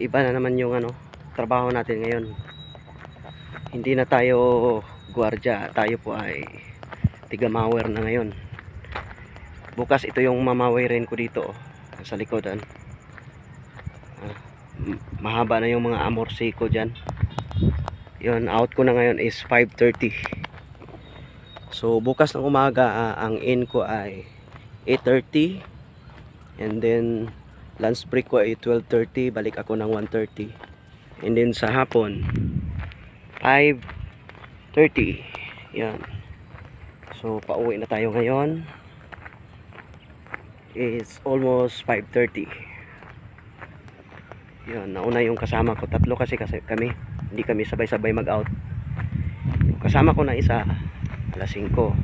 iba na naman yung trabaho natin ngayon. Hindi na tayo gwardiya, tayo po ay tiga-mower na ngayon. Bukas ito yung mamawirin ko dito sa likodan. Mahaba na yung mga amorsi ko dyan. Yun, out ko na ngayon is 5:30. So bukas ng umaga ang in ko ay 8:30, and then lunch break ko ay 12:30, balik ako ng 1:30, and then sa hapon 5:30. Yan. So pauwi na tayo ngayon. It's almost 5:30. Yan, nauna yung kasama ko, tatlo kasi kami, hindi kami sabay-sabay mag-out. Yung kasama ko na isa alas 5,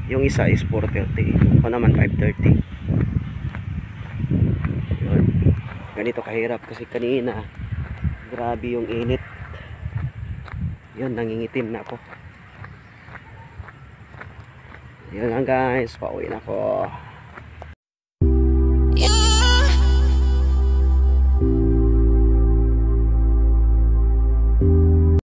yung isa is 4:30, ako naman 5:30. Yun. Ganito kahirap kasi kanina grabe yung init. Yun, nangingitim na ako. Yun lang guys, pauwi na ako.